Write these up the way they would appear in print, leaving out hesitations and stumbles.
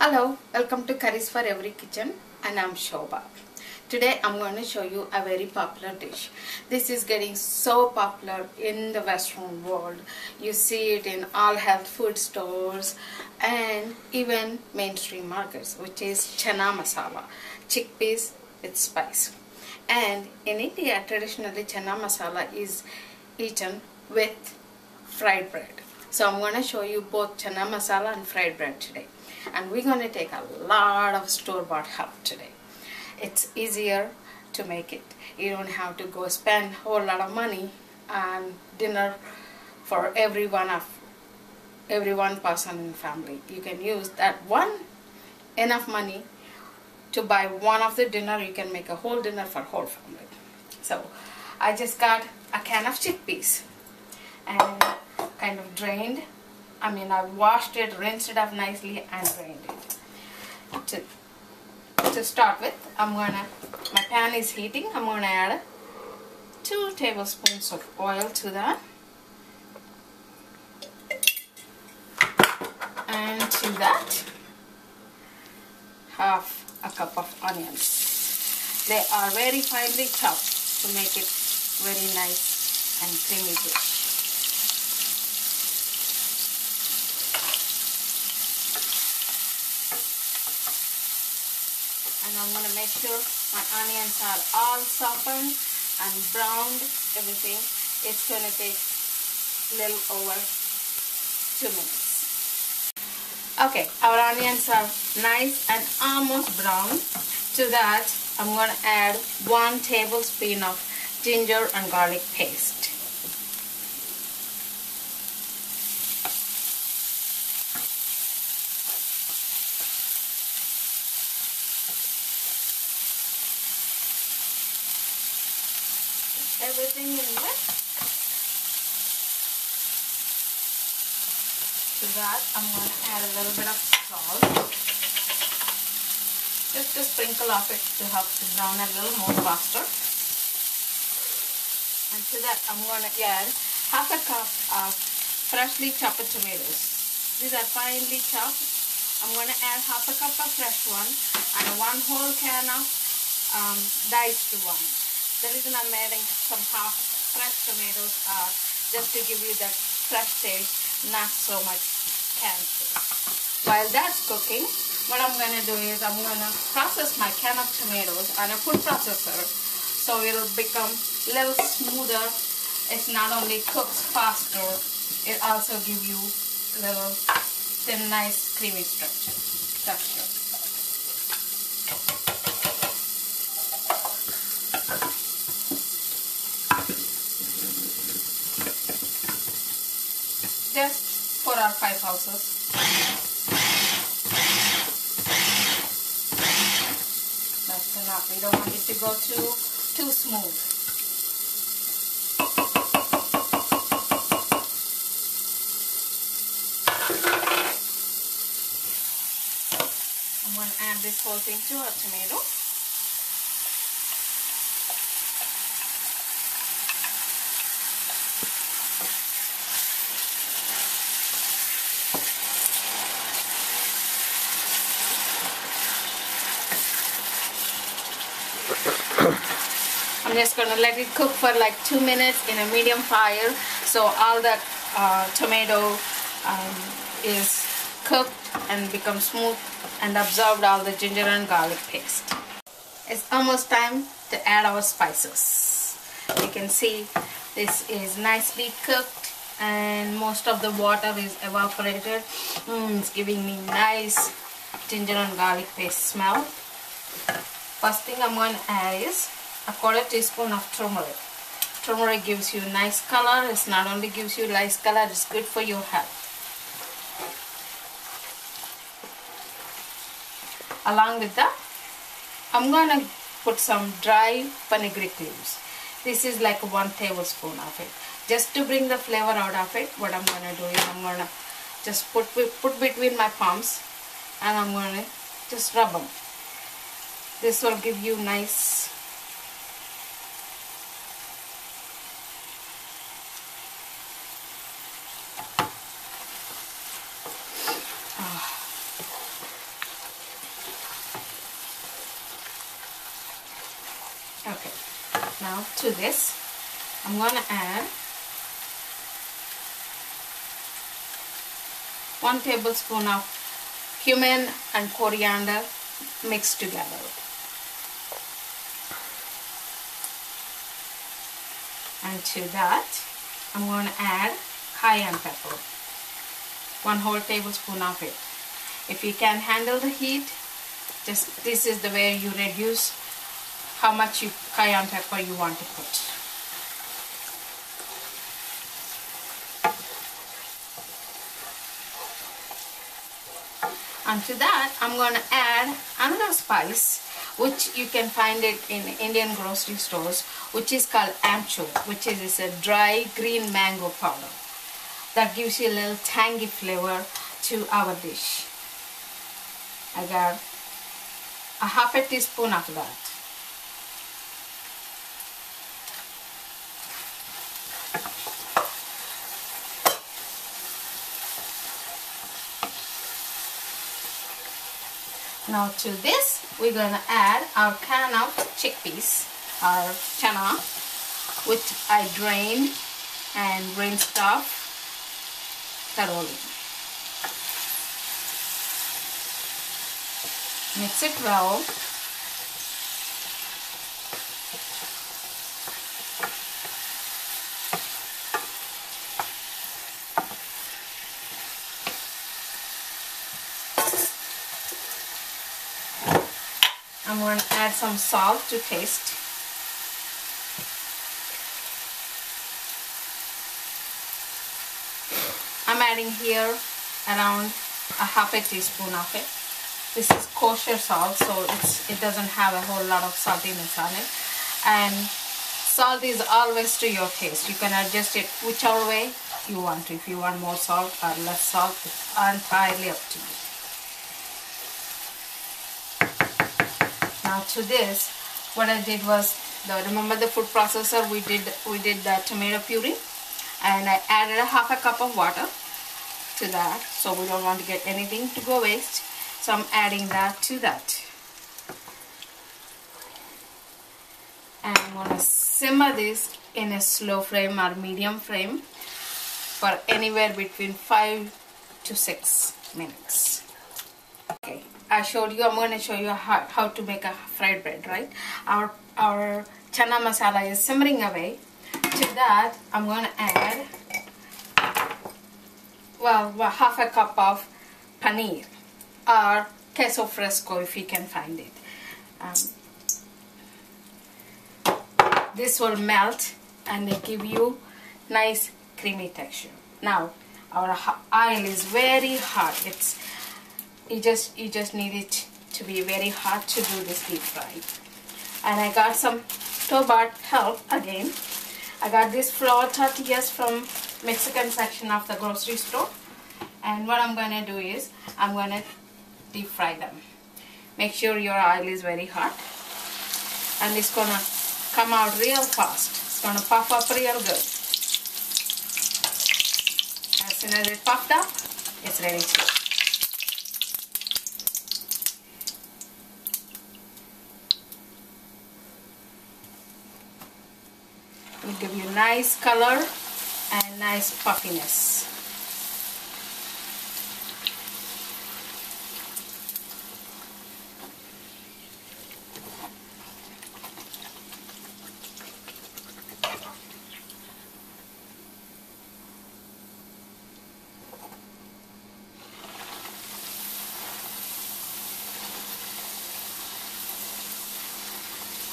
Hello, welcome to Curries for Every Kitchen, and I'm Shobha. Today I'm going to show you a very popular dish. This is getting so popular in the Western world. You see it in all health food stores and even mainstream markets, which is Channa Masala, chickpeas with spice. And in India, traditionally Channa Masala is eaten with fried bread. So I'm going to show you both Channa Masala and fried bread today. And we're going to take a lot of store-bought help today. It's easier to make it. You don't have to go spend a whole lot of money on dinner for every one person in the family. You can use that enough money to buy one of the dinner. You can make a whole dinner for whole family. So I just got a can of chickpeas and kind of drained. I washed it, rinsed it up nicely and drained it. To start with, my pan is heating. I'm going to add 2 tablespoons of oil to that. And to that, half a cup of onions. They are very finely chopped to make it very nice and creamy dish. And I'm going to make sure my onions are all softened and browned, everything. It's going to take a little over 2 minutes. Okay, our onions are nice and almost brown. To that, I'm going to add 1 tablespoon of ginger and garlic paste. Everything in with. To that, I'm going to add a little bit of salt. Just a sprinkle of it to help to brown a little more faster. And to that, I'm going to add half a cup of freshly chopped tomatoes. These are finely chopped. I'm going to add half a cup of fresh one and 1 whole can of diced one. The reason I'm adding some half fresh tomatoes are just to give you that fresh taste, not so much canned taste. While that's cooking, what I'm going to do is I'm going to process my can of tomatoes on a food processor so it'll become a little smoother. It not only cooks faster, it also gives you a little thin, nice, creamy texture. Just 4 or 5 pulses. That's enough. We don't want it to go too smooth. I'm going to add this whole thing to our tomato. I'm just going to let it cook for like 2 minutes in a medium fire so all the tomato is cooked and becomes smooth and absorbed all the ginger and garlic paste. It's almost time to add our spices. You can see this is nicely cooked and most of the water is evaporated. It's giving me nice ginger and garlic paste smell. First thing I'm going to add is a 1/4 teaspoon of turmeric. Turmeric gives you nice color. It not only gives you nice color, it's good for your health. Along with that, I'm going to put some dry FENUGREEK leaves. This is like 1 tablespoon of it. Just to bring the flavor out of it, what I'm going to do is I'm going to just put between my palms and I'm going to just rub them. This will give you nice Now to this, I'm going to add 1 tablespoon of cumin and coriander mixed together. And to that, I'm going to add cayenne pepper, 1 whole tablespoon of it. If you can handle the heat, just this is the way you reduce how much cayenne pepper you want to put. And to that, I'm going to add another spice, which you can find it in Indian grocery stores, which is called AMCHOOR, which is a dry green mango powder that gives you a little tangy flavor to our dish. I got a half a teaspoon of that. Now to this, we're going to add our can of chickpeas, our channa, which I drained and rinsed off thoroughly. Mix it well. I'm going to add some salt to taste. I'm adding here around a half a teaspoon of it. This is kosher salt, so it doesn't have a whole lot of saltiness on it. And salt is always to your taste. You can adjust it whichever way you want to. If you want more salt or less salt, it's entirely up to you. Now to this, what I did was, remember the food processor, we did the tomato puree, and I added a half a cup of water to that, so we don't want to get anything to go waste. So I'm adding that to that. And I'm going to simmer this in a slow flame or medium flame for anywhere between 5 to 6 minutes. Okay, I showed you, I'm going to show you how to make a fried bread, right? Our chana masala is simmering away. To that, I'm going to add, well, half a cup of paneer or queso fresco if you can find it. This will melt and it give you nice creamy texture. Now our oil is very hot. You just need it to be very hot to do this deep fry. And I got some store-bought help again. I got these flour tortillas from Mexican section of the grocery store. And what I'm going to do is I'm going to deep fry them. Make sure your oil is very hot. And it's going to come out real fast. It's going to puff up real good. As soon as it puffed up, it's ready to go. It will give you nice color and nice puffiness.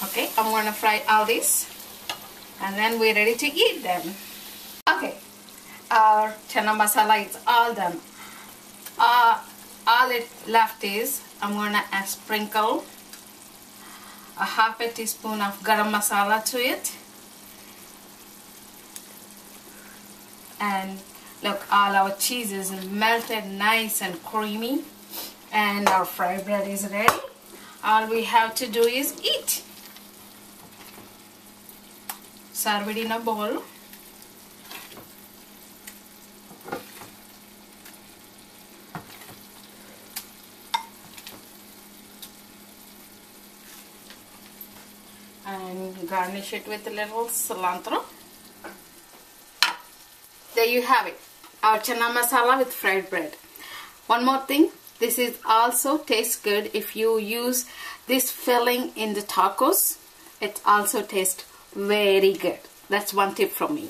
Okay, I'm going to fry all this and then we're ready to eat them. Okay, our chana masala is all done. All it left is I'm going to sprinkle a half a teaspoon of garam masala to it. And look, all our cheese is melted nice and creamy and our fried bread is ready. All we have to do is eat. Serve it in a bowl. and garnish it with a little cilantro. There you have it, our chana masala with fried bread. One more thing, this is also tastes good if you use this filling in the tacos. It also tastes very good. That's one tip from me.